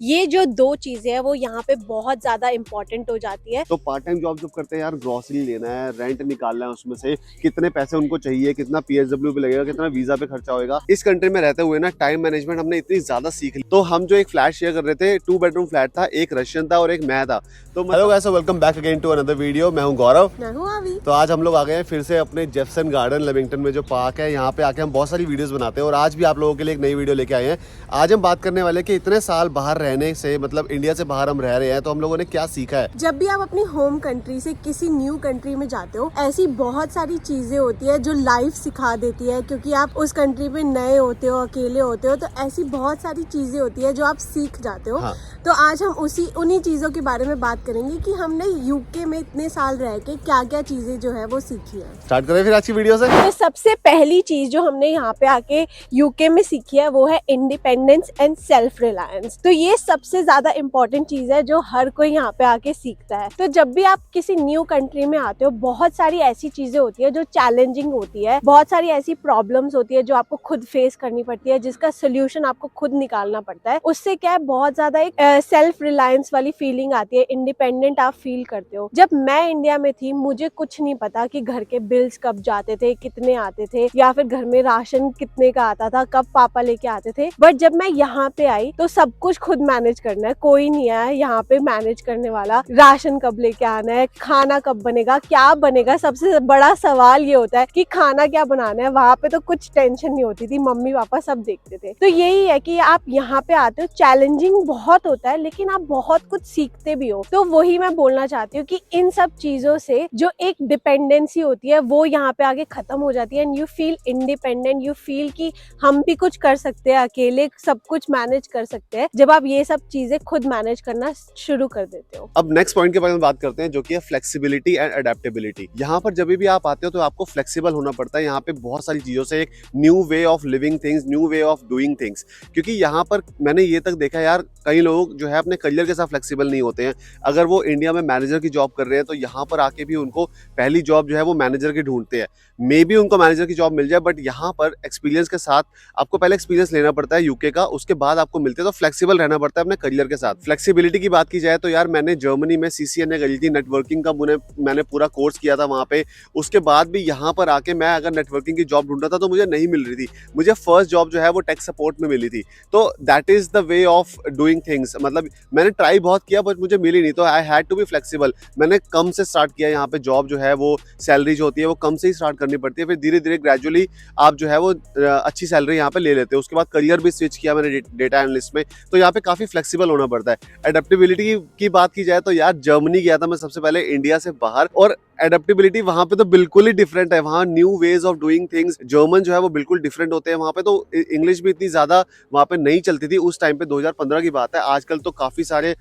ये जो दो चीजें हैं वो यहाँ पे बहुत ज्यादा इंपॉर्टेंट हो जाती है। तो पार्ट टाइम जॉब जब करते हैं यार, ग्रोसरी लेना है, रेंट निकालना है, उसमें से कितने पैसे उनको चाहिए, कितना पीएसडब्ल्यू पे लगेगा, कितना वीजा पे खर्चा होगा। इस कंट्री में रहते हुए ना टाइम मैनेजमेंट हमने इतनी ज्यादा सीख ली। तो हम जो एक फ्लैट शेयर कर रहे थे, 2 बेडरूम फ्लैट था, एक रशियन था और एक मैं था। तो hello guys, welcome back again to another video. मैं हूं गौरव। मैं हूँ अभी। तो आज हम लोग आ गए हैं फिर से अपने जेफसन गार्डन लिविंगटन में, जो पार्क है। यहाँ पे आके हम बहुत सारी वीडियोस बनाते हैं और आज भी आप लोगों के लिए एक नई वीडियो लेके आए हैं। आज हम बात करने वाले कि इतने साल बाहर रहने से, मतलब इंडिया से बाहर हम रह रहे हैं, तो हम लोगों ने क्या सीखा है। जब भी आप अपनी होम कंट्री से किसी न्यू कंट्री में जाते हो, ऐसी बहुत सारी चीजें होती है जो लाइफ सिखा देती है, क्योंकि आप उस कंट्री में नए होते हो, अकेले होते हो, तो ऐसी बहुत सारी चीजें होती है जो आप सीख जाते हो। हाँ। तो आज हम उन्हीं चीजों के बारे में बात करेंगे कि हमने यूके में इतने साल रह के क्या क्या चीजें जो है वो सीखी है। स्टार्ट करें फिर आज की वीडियो से। तो सबसे पहली चीज जो हमने यहाँ पे आके यूके में सीखी है वो है इंडिपेंडेंस एंड सेल्फ रिलायंस। तो ये सबसे ज्यादा इम्पोर्टेंट चीज है जो हर कोई यहाँ पे आके सीखता है। तो जब भी आप किसी न्यू कंट्री में आते हो, बहुत सारी ऐसी चीजें होती है जो चैलेंजिंग होती है, बहुत सारी ऐसी प्रॉब्लम्स होती है जो आपको खुद फेस करनी पड़ती है, जिसका सोल्यूशन आपको खुद निकालना पड़ता है। उससे क्या है, बहुत ज्यादा एक सेल्फ रिलायंस वाली फीलिंग आती है, इंडिपेंडेंट आप फील करते हो। जब मैं इंडिया में थी, मुझे कुछ नहीं पता कि घर के बिल्स कब जाते थे, कितने आते थे, या फिर घर में राशन कितने का आता था, कब पापा लेके आते थे। बट जब मैं यहाँ पे आई तो सब कुछ खुद मैनेज करना है, कोई नहीं है यहाँ पे मैनेज करने वाला। राशन कब लेके आना है, खाना कब बनेगा, क्या बनेगा, सबसे बड़ा सवाल ये होता है कि खाना क्या बनाना है। वहाँ पे तो कुछ टेंशन नहीं होती थी, मम्मी पापा सब देखते थे। तो यही है कि आप यहाँ पे आते हो, चैलेंजिंग बहुत होता है, लेकिन आप बहुत कुछ सीखते भी हो। तो वही मैं बोलना चाहती हूँ कि इन सब चीजों से जो एक डिपेंडेंसी होती है वो यहाँ पे आगे खत्म हो जाती है, and you feel independent, you feel कि हम भी कुछ कर सकते हैं, अकेले सब कुछ मैनेज कर सकते हैं, जब आप ये सब चीजें खुद मैनेज करना शुरू कर देते हो। अब नेक्स्ट पॉइंट के बारे में बात करते हैं, जो कि है फ्लेक्सिबिलिटी एंड अडेप्टेबिलिटी। यहाँ पर जब भी आप आते हो तो आपको फ्लेक्सिबल होना पड़ता है। यहाँ पे बहुत सारी चीजों से एक new way of living things, new way of doing things. क्योंकि यहाँ पर मैंने ये तक देखा यार, कई लोग जो है अपने करियर के साथ फ्लेक्सिबल नहीं होते हैं। अगर वो इंडिया में मैनेजर की जॉब कर रहे हैं तो यहाँ पर आके भी उनको पहली जॉब जो है वो मैनेजर की ढूंढते हैं। मे बी उनको मैनेजर की जॉब मिल जाए, बट यहाँ पर एक्सपीरियंस के साथ आपको पहले एक्सपीरियंस लेना पड़ता है यूके का, उसके बाद आपको मिलते हैं। तो फ्लेक्सिबल रहना पड़ता है अपने करियर के साथ। फ्लेक्सिबिलिटी की बात की जाए तो यार, मैंने जर्मनी में CCNA करी थी, नेटवर्किंग का मैंने पूरा कोर्स किया था वहाँ पे। उसके बाद भी यहाँ पर आके मैं अगर नेटवर्किंग की जॉब ढूंढ रहा था तो मुझे नहीं मिल रही थी। मुझे फर्स्ट जॉब जो है वो टेक सपोर्ट में मिली थी। तो that is the way of doing things. मतलब मैंने ट्राई बहुत किया बट मुझे मिली नहीं, तो I had to be flexible. मैंने कम से स्टार्ट किया यहाँ पे जॉब जो है वो, सैलरी जो होती है वो कम से ही स्टार्ट करनी पड़ती है, फिर धीरे धीरे ग्रेजुअली आप जो है वो अच्छी सैलरी यहाँ पे ले लेते हो। उसके बाद करियर भी स्विच किया मैंने डेटा एनालिस्ट में। तो यहाँ पे काफी फ्लेक्सिबल होना पड़ता है। एडेप्टेबिलिटी की बात की जाए तो यार, जर्मनी गया था मैं सबसे पहले इंडिया से बाहर, और एडेप्टेबिलिटी वहां पे तो बिल्कुल ही डिफरेंट है। वहाँ new ways of doing things, German जो है वो बिल्कुल डिफरेंट होते हैं। वहाँ पे तो इंग्लिश भी इतनी ज्यादा वहाँ पे नहीं चलती थी उस टाइम पे, 2015 की बात है। आजकल तो काफी सारे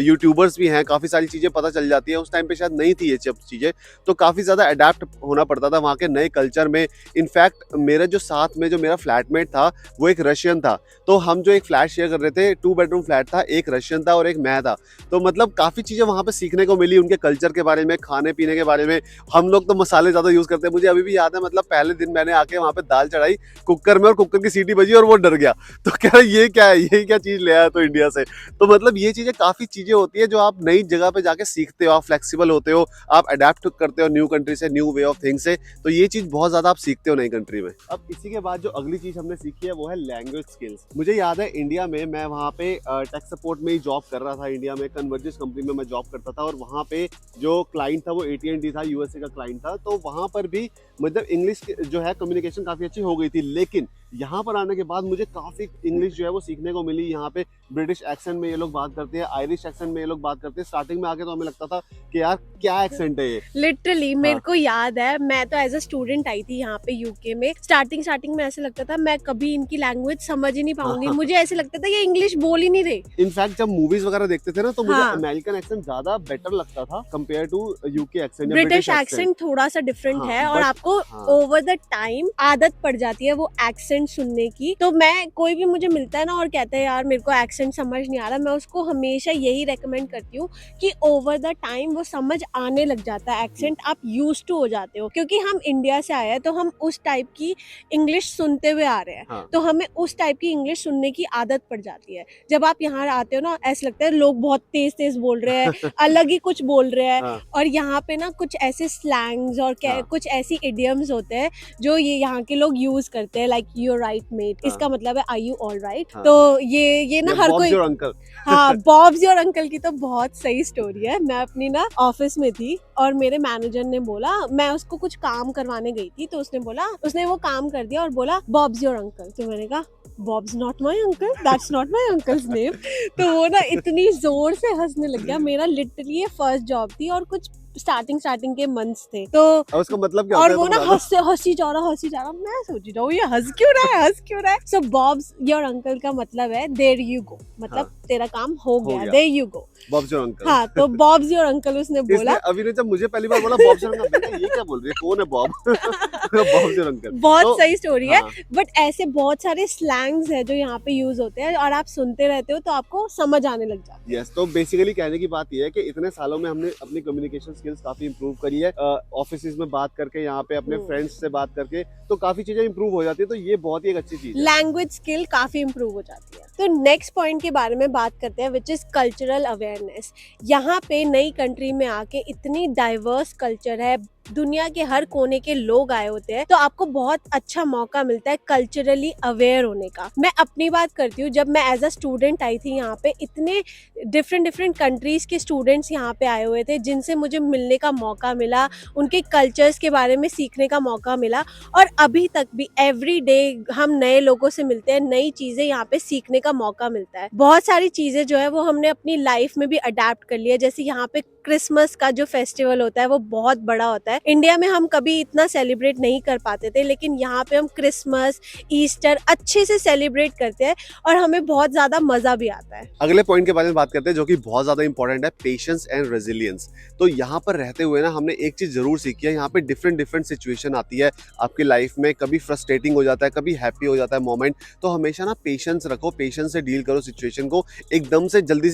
यूट्यूबर्स भी हैं, काफी सारी चीजें पता चल जाती है। उस टाइम पे शायद नहीं थी ये सब चीजें, तो काफी ज्यादा अडेप्ट होना पड़ता था वहाँ के नए कल्चर में। इनफैक्ट मेरे जो साथ में जो मेरा फ्लैटमेट था वो एक रशियन था। तो हम जो एक फ्लैट शेयर कर रहे थे, 2 बेडरूम फ्लैट था, एक रशियन था और एक मैं था। तो मतलब काफी चीजें वहां पे सीखने को मिली, उनके कल्चर के बारे में, खाने पीने के बारे में। हम लोग तो मसाले ज्यादा यूज करते हैं। मुझे अभी भी याद है, मतलब पहले दिन मैंने आके वहां पे दाल चढ़ाई कुकर में और कुकर की सीटी बजी और वो डर गया। तो कह रहा ये क्या है, ये क्या चीज ले आया तो इंडिया से। तो मतलब ये चीजें, काफी चीजें होती है जो आप नई जगह पे जाके सीखते हो। आप फ्लेक्सिबल होते हो, आप अडेप्ट करते हो न्यू कंट्री से, न्यू वे ऑफ थिंग से। तो ये चीज बहुत ज्यादा आप सीखते हो नई कंट्री में। अब इसी के बाद जो अगली चीज हमने सीखी है वो है लैंग्वेज स्किल्स। मुझे याद है इंडिया में मैं वहाँ पे टेक सपोर्ट में ही जॉब कर रहा था। इंडिया में कन्वर्जेस कंपनी में मैं जॉब करता था, और वहाँ पे जो क्लाइंट था वो AT&T था, USA का क्लाइंट था। तो वहाँ पर भी मतलब इंग्लिश जो है कम्युनिकेशन काफी अच्छी हो गई थी। लेकिन यहाँ पर आने के बाद मुझे काफी इंग्लिश जो है वो सीखने को मिली। यहाँ पे ब्रिटिश एक्सेंट में ये लोग बात करते हैं, आयरिश एक्सेंट में ये लोग बात करते हैं। स्टार्टिंग में आके तो हमें लगता था कि यार क्या एक्सेंट है ये। लिटरली मेरे को याद है, मैं तो एज अ स्टूडेंट आई थी यहाँ पे यूके में। स्टार्टिंग में ऐसे लगता था मैं कभी इनकी लैंग्वेज समझ ही नहीं पाऊंगी। मुझे ऐसे लगता था ये इंग्लिश बोल ही नहीं रहे। इनफैक्ट जब मूवीज वगैरह देखते थे ना, तो मुझे हाँ। अमेरिकन एक्सेंट ज्यादा बेटर लगता था कंपेयर टू यूके एक्सेंट या ब्रिटिश एक्सेंट थोड़ा सा डिफरेंट है, और आपको ओवर द टाइम आदत पड़ जाती है वो एक्सेंट एक्सेंट सुनने की। तो मैं कोई भी मुझे मिलता है ना और कहता है यार मेरे को एक्सेंट समझ नहीं आ रहा, मैं उसको हमेशा यही रेकमेंड करती हूँ कि ओवर द टाइम वो समझ आने लग जाता है एक्सेंट, आप यूज टू हो जाते हो। क्योंकि हम इंडिया से आए हैं तो हम उस टाइप की इंग्लिश सुनते हुए आ रहे हैं, हाँ। तो हमें उस टाइप की इंग्लिश सुनने की आदत पड़ जाती है। जब आप यहाँ आते हो ना ऐसा लगता है लोग बहुत तेज तेज बोल रहे हैं, अलग ही कुछ बोल रहे हैं। हाँ, और यहाँ पे ना कुछ ऐसे स्लैंग्स और हाँ। कुछ ऐसी इडियम्स होते हैं जो ये यहाँ के लोग यूज करते हैं, लाइक यू राइट मेट, हाँ। इसका मतलब है आर यू ऑल राइट। हाँ। तो ये ना या हर बॉब्स कोई, योर अंकल। हाँ बॉब्स योर अंकल की तो बहुत सही स्टोरी है। मैं अपनी ना ऑफिस में थी और मेरे मैनेजर ने बोला, मैं उसको कुछ काम करवाने गई थी, तो उसने बोला, उसने वो काम कर दिया और बोला बॉब्स योर अंकल। तो मैंने कहा bobs not my uncle, that's not my uncle's name. तो वो ना इतनी जोर से हंसने लग गया। मेरा लिटरली ये फर्स्ट जॉब थी और कुछ स्टार्टिंग के मंथ्स थे, तो अब उसका मतलब क्या और होता वो है ना तो बता दो। हंसी जा रहा। मैं सोची जाऊँ ये हंस क्यों रहा है। सो बॉब्स योर अंकल का मतलब है देयर यू गो, मतलब हाँ। तेरा काम हो हो गया, गया। There you go. Bob's your uncle. हाँ, तो बॉब्स योर अंकल उसने इसने बोला। अभी ने जब मुझे पहली बार बोला बॉब्स योर अंकल, बेटा ये क्या बोल रही है, कौन है बॉब? Bobs your uncle. बहुत तो सही स्टोरी है। हाँ, बट ऐसे बहुत सारे स्लैंग्स है जो यहाँ पे यूज होते हैं और आप सुनते रहते हो तो आपको समझ आने लग जाता है। यस। तो बेसिकली कहने की बात यह है कि इतने सालों में हमने अपनी कम्युनिकेशन स्किल्स काफी इंप्रूव करी है। ऑफिस में बात करके, यहाँ पे अपने फ्रेंड्स से बात करके, तो काफी चीजें इंप्रूव हो जाती है। तो ये बहुत ही एक अच्छी चीज है। लैंग्वेज स्किल काफी इंप्रूव हो जाती है। तो नेक्स्ट पॉइंट के बारे में बात करते हैं, विच इज कल्चरल अवेयरनेस। यहाँ पे नई कंट्री में आके इतनी डाइवर्स कल्चर है, दुनिया के हर कोने के लोग आए होते हैं, तो आपको बहुत अच्छा मौका मिलता है कल्चरली अवेयर होने का। मैं अपनी बात करती हूँ, जब मैं एज अ स्टूडेंट आई थी यहाँ पे, इतने डिफरेंट कंट्रीज के स्टूडेंट्स यहाँ पे आए हुए थे जिनसे मुझे मिलने का मौका मिला, उनके कल्चर्स के बारे में सीखने का मौका मिला। और अभी तक भी एवरी डे हम नए लोगों से मिलते हैं, नई चीजें यहाँ पे सीखने का मौका मिलता है। बहुत सारी चीजें जो है वो हमने अपनी लाइफ में भी अडेप्ट कर लिया। जैसे यहाँ पे क्रिसमस का जो फेस्टिवल होता है वो बहुत बड़ा होता है। इंडिया में हम कभी इतना सेलिब्रेट नहीं कर पाते थे, लेकिन यहाँ पे हम क्रिसमस, ईस्टर अच्छे से सेलिब्रेट करते हैं और हमें बहुत ज्यादा मजा भी आता है। अगले पॉइंट के बारे में बात करते हैं जो कि बहुत ज्यादा इंपॉर्टेंट है, पेशेंस एंड रेजिलियंस। तो यहाँ पर रहते हुए ना हमने एक चीज जरूर सीखी है, यहाँ पे डिफरेंट सिचुएशन आती है आपकी लाइफ में, कभी फ्रस्ट्रेटिंग हो जाता है, कभी हैप्पी हो जाता है मोमेंट। तो हमेशा ना पेशेंस रखो, पेशेंस से डील करो सिचुएशन को। एकदम से जल्दी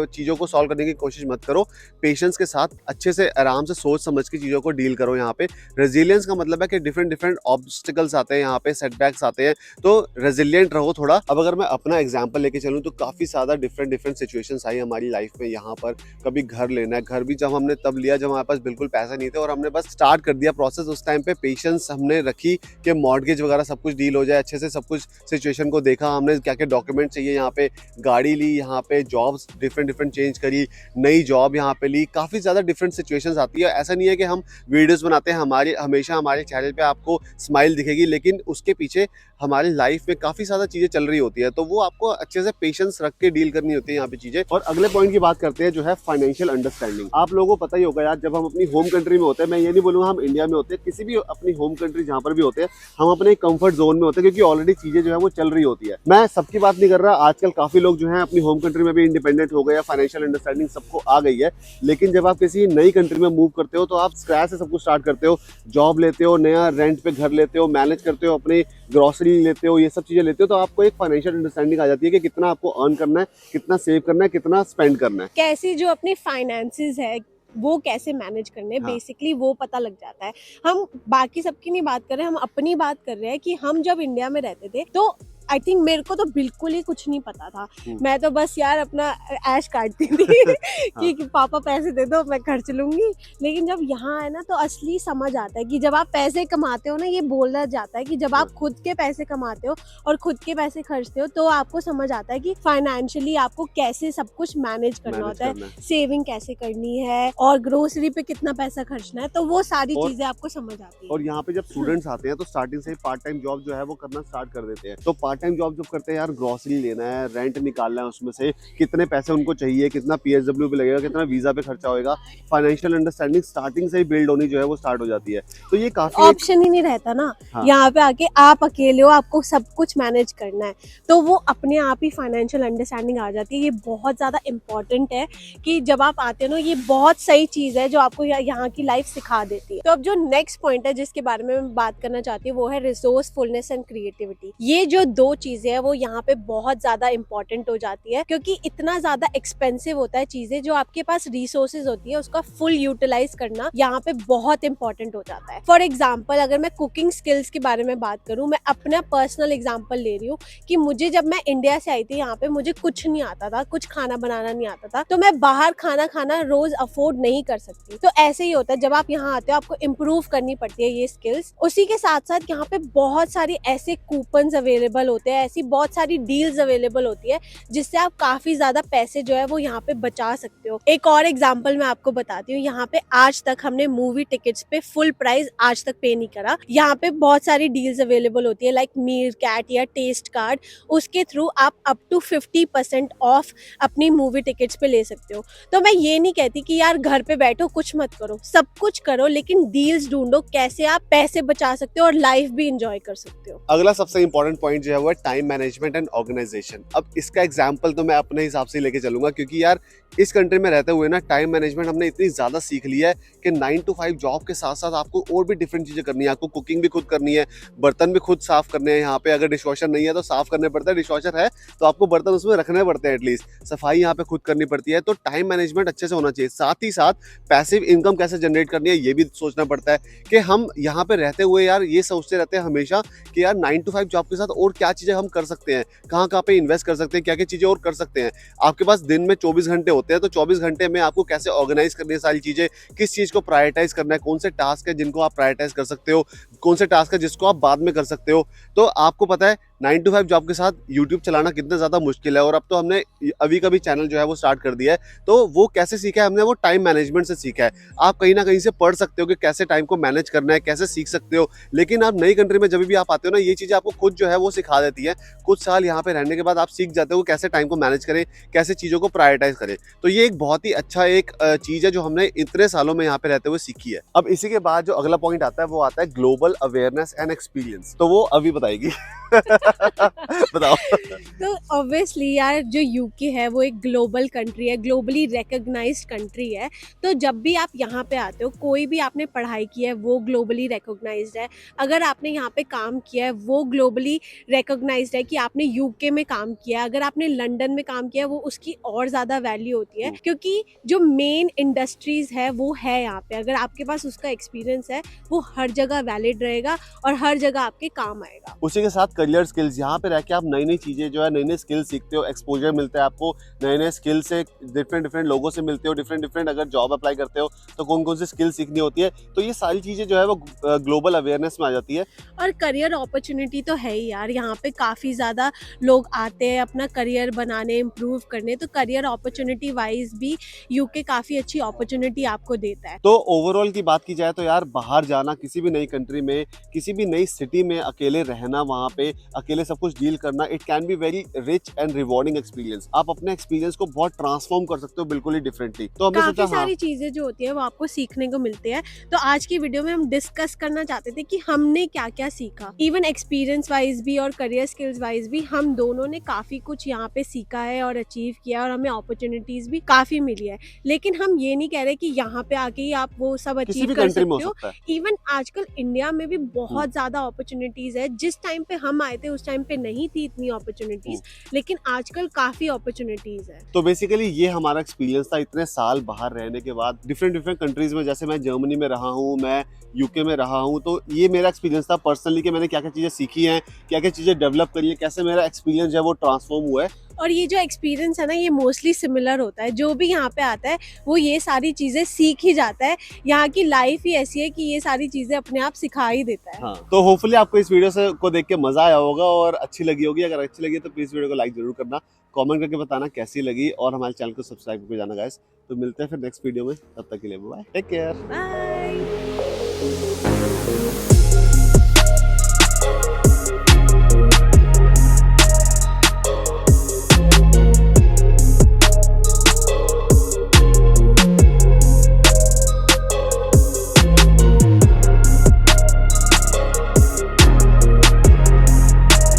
चीजों को सॉल्व करने की कोशिश मत करो। पेशेंस के साथ अच्छे से आराम से सोच समझ के चीजों को डील करो। यहाँ पे रेजिलियंस का मतलब है कि डिफरेंट ऑब्स्टिकल्स आते हैं, यहाँ पे सेटबैक्स आते हैं, तो रेजिलियंट रहो थोड़ा। अब अगर मैं अपना एग्जांपल लेके चलूँ तो काफी ज्यादा डिफरेंट सिचुएशंस आई हमारी लाइफ में। यहाँ पर कभी घर लेना है, घर भी जब हमने तब लिया जब हमारे पास बिल्कुल पैसे नहीं थे और हमने बस स्टार्ट कर दिया प्रोसेस। उस टाइम पे पेशेंस हमने रखी कि मॉर्गेज वगैरह सब कुछ डील हो जाए अच्छे से, सब कुछ सिचुएशन को देखा हमने, क्या क्या डॉक्यूमेंट चाहिए, यहाँ पे गाड़ी ली, यहाँ पे जॉब्स डिफरेंट चेंज करी, नई जॉब यहाँ पे ली। काफी ज्यादा डिफरेंट सिचुएशंस आती है। ऐसा नहीं है कि हम वीडियोस बनाते हैं, हमेशा हमारे चैनल पे आपको स्माइल दिखेगी, लेकिन उसके पीछे हमारी लाइफ में काफी ज्यादा चीजें चल रही होती है। तो वो आपको अच्छे से पेशेंस रख के डील करनी होती है यहाँ पे चीजें। और अगले पॉइंट की बात करते हैं जो है फाइनेंशियल अंडरस्टैंडिंग। आप लोगों को पता ही होगा यार, जब हम अपनी होम कंट्री में होते हैं, मैं ये नहीं बोलूंगा हम इंडिया में होते हैं, किसी भी अपनी होम कंट्री जहाँ पर भी होते हैं, हम अपने कंफर्ट जोन में होते हैं क्योंकि ऑलरेडी चीजें जो है वो चल रही होती है। मैं सबकी बात नहीं कर रहा, आजकल काफी लोग जो है अपनी होम कंट्री में भी इंडिपेंडेंट हो गए हैं, फाइनेंशियल अंडरस्टैंडिंग सबको आ गई है। लेकिन जब आप किसी नई कंट्री में मूव करते हो तो आप स्क्रैच से सब कुछ स्टार्ट करते हो, जॉब लेते हो, नया रेंट पे घर लेते हो, मैनेज करते हो, अपनी ग्रोसरी लेते हो, ये सब चीजें लेते हो, तो आपको एक फाइनेंशियल अंडरस्टैंडिंग आ जाती है कि कितना आपको अर्न करना है, कितना सेव करना है, कितना स्पेंड करना है, कैसी जो अपनी फाइनेंसेस है वो कैसे मैनेज करने, हाँ। बेसिकली वो पता लग जाता है। हम बाकी सबकी नहीं बात कर रहे हैं, हम अपनी बात कर रहे हैं कि हम जब इंडिया में रहते थे तो आई थिंक मेरे को तो बिल्कुल ही कुछ नहीं पता था। मैं तो बस यार अपना ऐश काटती थी कि पापा पैसे दे दो मैं खर्च लूंगी। लेकिन जब यहाँ है ना तो असली समझ आता है कि जब आप पैसे कमाते हो ना, ये बोला जाता है कि जब आप खुद के पैसे कमाते हो और खुद के पैसे खर्चते हो तो आपको समझ आता है कि फाइनेंशियली आपको कैसे सब कुछ मैनेज करना होता है, सेविंग कैसे करनी है और ग्रोसरी पे कितना पैसा खर्चना है, तो वो सारी चीजें आपको समझ आती है। और यहाँ पे जब स्टूडेंट्स आते हैं तो स्टार्टिंग से ही पार्ट टाइम जॉब जो है वो करना स्टार्ट कर देते हैं। तो पार्ट पार्ट टाइम जॉब जब करते हैं यार, ग्रोसरी लेना है, रेंट निकालना है, उसमें से कितने पैसे उनको चाहिए, कितना PSW पे लगेगा, कितना वीजा पे खर्चा होएगा, फाइनेंशियल अंडरस्टैंडिंग स्टार्टिंग से ही बिल्ड होनी जो है वो स्टार्ट हो जाती है। तो ये काफी ऑप्शन ही नहीं रहता ना। हाँ। यहाँ पे आके आप अकेले हो, आपको सब कुछ मैनेज करना है, तो वो अपने आप ही फाइनेंशियल अंडरस्टैंडिंग आ जाती है। ये बहुत ज़्यादा इम्पॉर्टेंट है कि जब आप आते हो ना, ये बहुत सही चीज़ है जो आपको यहाँ की लाइफ सिखा देती है। तो अब जो नेक्स्ट पॉइंट है जिसके बारे में मैं बात करना चाहती हूँ वो है रिसोर्सफुलनेस एंड क्रिएटिविटी। ये जो दो चीज़ें हैं वो यहाँ पे बहुत ज़्यादा इंपॉर्टेंट हो जाती है, क्योंकि इतना ज़्यादा एक्सपेंसिव होता है चीज़ें, जो आपके पास रिसोर्सेज होती है उसका फुल यूटिलाइज करना यहाँ पे बहुत इंपॉर्टेंट हो जाता है। फॉर एग्जाम्पल, अगर मैं कुकिंग स्किल्स के बारे में बात करूँ, मैं अपना पर्सनल एग्जाम्पल ले रही हूँ कि मुझे जब मैं इंडिया से आई थी यहाँ पे, मुझे कुछ नहीं आता था, कुछ खाना बनाना नहीं आता था, तो मैं बाहर खाना खाना रोज अफोर्ड नहीं कर सकती। तो ऐसे ही होता है, जब आप यहाँ आते हो आपको इम्प्रूव करनी पड़ती है ये स्किल्स। उसी के साथ साथ यहाँ पे बहुत सारी ऐसे कूपन्स अवेलेबल होते हैं, ऐसी बहुत सारी डील्स अवेलेबल होती है जिससे आप काफी ज्यादा पैसे जो है वो यहाँ पे बचा सकते हो। एक और एग्जाम्पल मैं आपको बताती हूँ, यहाँ पे आज तक हमने मूवी टिकट्स पे फुल प्राइस आज तक पे नहीं करा। यहाँ पे बहुत सारी डील्स अवेलेबल होती है, लाइक मीर कैट या टेस्ट कार्ड, उसके थ्रू आप अप टू 50% ऑफ अपनी मूवी टिकट्स पे ले सकते हो। तो मैं ये नहीं कहती कि यार घर पे बैठो कुछ मत करो, सब कुछ करो, लेकिन डील्स ढूंढो कैसे आप पैसे बचा सकते हो और लाइफ भी इंजॉय कर सकते हो। अगला सबसे इंपॉर्टेंट पॉइंट जो है वो है टाइम मैनेजमेंट एंड ऑर्गेनाइजेशन। अब इसका एग्जांपल तो मैं अपने हिसाब से लेके चलूंगा, क्योंकि यार इस कंट्री में रहते हुए ना टाइम मैनेजमेंट हमने इतनी ज्यादा सीख लिया है कि 9 to 5 जॉब के साथ साथ आपको और भी डिफरेंट चीजें करनी है। आपको कुकिंग भी खुद करनी है, बर्तन भी खुद साफ करने हैं। यहाँ पे अगर डिशवॉशर नहीं है तो साफ करने पड़ता है, डिशवॉशर है तो आपको बर्तन उसमें रखने पड़ते हैं, एटलीस्ट सफाई यहाँ पे खुद करनी पड़ती है। तो टाइम मैनेजमेंट अच्छे से होना चाहिए। साथ ही साथ पैसिव इनकम कैसे जनरेट करनी है ये भी सोचना पड़ता है कि हम यहाँ पे रहते हुए यार ये सोचते रहते हैं हमेशा कि यार 9 to 5 जॉब के साथ और क्या चीजें हम कर सकते हैं, कहाँ कहाँ पे इन्वेस्ट कर सकते हैं, क्या क्या चीजें और कर सकते हैं। आपके पास दिन में 24 घंटे होते हैं, तो 24 घंटे में आपको कैसे ऑर्गेनाइज करनी है सारी चीजें, किस चीज को प्रायोरिटाइज करना है, कौन से टास्क है जिनको आप प्रायोरिटाइज कर सकते हो, कौन से टास्क है जिसको आप बाद में कर सकते हो। तो आपको पता है 9 to 5 जॉब के साथ यूट्यूब चलाना कितना ज्यादा मुश्किल है, और अब तो हमने अभी का भी चैनल जो है वो स्टार्ट कर दिया है। तो वो कैसे सीखा है हमने, वो टाइम मैनेजमेंट से सीखा है। आप कहीं ना कहीं से पढ़ सकते हो कि कैसे टाइम को मैनेज करना है, कैसे सीख सकते हो, लेकिन आप नई कंट्री में जब भी आप आते हो ना, ये चीजें आपको खुद जो है वो सिखा देती है। कुछ साल यहाँ पे रहने के बाद आप सीख जाते हो कैसे टाइम को मैनेज करें, कैसे चीजों को प्रायोरिटाइज करें। तो ये एक बहुत ही अच्छा एक चीज है जो हमने इतने सालों में यहाँ पे रहते हुए सीखी है। अब इसी के बाद जो अगला पॉइंट आता है वो आता है ग्लोबल अवेयरनेस एंड एक्सपीरियंस। तो वो अभी बताएगी। बताओ। तो ऑब्वियसली यार, जो यूके है वो एक ग्लोबल कंट्री है, ग्लोबली रिकॉग्नाइज्ड कंट्री है। तो जब भी आप यहाँ पे आते हो, कोई भी आपने पढ़ाई की है वो ग्लोबली रिकॉग्नाइज्ड है। अगर आपने यहाँ पे काम किया है वो ग्लोबली रिकॉग्नाइज्ड है कि आपने यूके में काम किया है। अगर आपने लंदन में काम किया है वो उसकी और ज़्यादा वैल्यू होती है, क्योंकि जो मेन इंडस्ट्रीज है वो है यहाँ पे। अगर आपके पास उसका एक्सपीरियंस है वो हर जगह वैलिड रहेगा और हर जगह आपके काम आएगा। उसी के साथ करियर स्किल्स, यहाँ पे रह के आप नई नई चीजें जो है, नई नई स्किल्स सीखते हो, एक्सपोजर मिलता है आपको, नए नए स्किल से डिफरेंट लोगों से मिलते हो, डिफरेंट अगर जॉब अप्लाई करते हो तो कौन कौन सी स्किल सीखनी होती है। तो ये सारी चीजें जो है वो ग्लोबल अवेयरनेस में आ जाती है। और करियर अपॉर्चुनिटी तो है ही यार, यहाँ पे काफ़ी ज़्यादा लोग आते हैं अपना करियर बनाने, इम्प्रूव करने। तो करियर अपॉर्चुनिटी वाइज भी यूके काफ़ी अच्छी अपॉर्चुनिटी आपको देता है। तो ओवरऑल की बात की जाए तो यार बाहर जाना, किसी भी नई कंट्री में, किसी भी नई सिटी में अकेले रहना, वहाँ पे अकेले सब कुछ डील करना, it can be very rich and rewarding experience. आप अपने एक्सपीरियंस को बहुत ट्रांसफॉर्म कर सकते हो बिल्कुल ही डिफरेंटली। तो हमने काफ़ी सोचा सारी चीज़ें जो होती है वो आपको सीखने को मिलती है। तो आज की वीडियो में हम डिस्कस करना चाहते थे कि हमने क्या क्या सीखा, इवन एक्सपीरियंस वाइज भी और करियर स्किल्स वाइज भी। हम दोनों ने काफ़ी कुछ यहाँ पे सीखा है और अचीव किया, और हमें अपॉर्चुनिटीज भी काफ़ी मिली है। लेकिन हम ये नहीं कह रहे कि यहाँ पे आके ही आप वो सब किसी अचीव भी कर कंट्री में हो सकते हो। सकता है। इवन आजकल इंडिया में भी बहुत ज़्यादा अपॉर्चुनिटीज है। जिस टाइम पे हम आए थे उस टाइम पे नहीं थी इतनी अपॉर्चुनिटीज, लेकिन आजकल काफ़ी अपॉर्चुनिटीज है। तो बेसिकली ये हमारा एक्सपीरियंस था इतने साल बाहर रहने के बाद, डिफरेंट कंट्रीज में। जैसे मैं जर्मनी में रहा हूँ, मैं यूके में रहा हूँ, तो ये मेरा एक्सपीरियंस था पर्सनली कि मैंने क्या क्या चीज़ें सीखी हैं, क्या क्या चीज़ें डेवलप करी है, कैसे मेरा एक्सपीरियंस जो है वो ट्रांसफॉर्म हुआ है। और ये जो एक्सपीरियंस है ना, ये मोस्टली सिमिलर होता है। जो भी यहाँ पे आता है वो ये सारी चीज़ें सीख ही जाता है। यहाँ की लाइफ ही ऐसी है कि ये सारी चीज़ें अपने आप सिखा ही देता है। हाँ, तो होपफुली आपको इस वीडियो से को देख के मजा आया होगा और अच्छी लगी होगी। अगर अच्छी लगी तो प्लीज वीडियो को लाइक जरूर करना, कमेंट करके बताना कैसी लगी, और हमारे चैनल को सब्सक्राइब करके जाना गाइस। तो मिलते हैं फिर नेक्स्ट वीडियो में, तब तक के लिए बाय, टेक केयर। बाय।